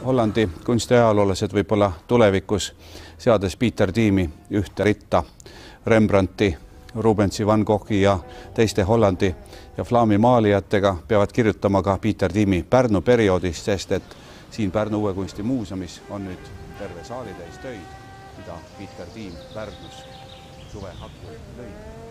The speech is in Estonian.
Hollandi kunstiajaloolased võib-olla tulevikus, seades Pieter tiimi ühte ritta Rembrandti, Rubensi, Van Goghi ja teiste Hollandi ja Flaami maalijatega, peavad kirjutama ka Pieter tiimi Pärnu perioodist, sest et siin Pärnu Uue Kunstimuuseumis on nüüd terve saalitäis töid, mida Pieter tiim Pärnus suve hakul lõi.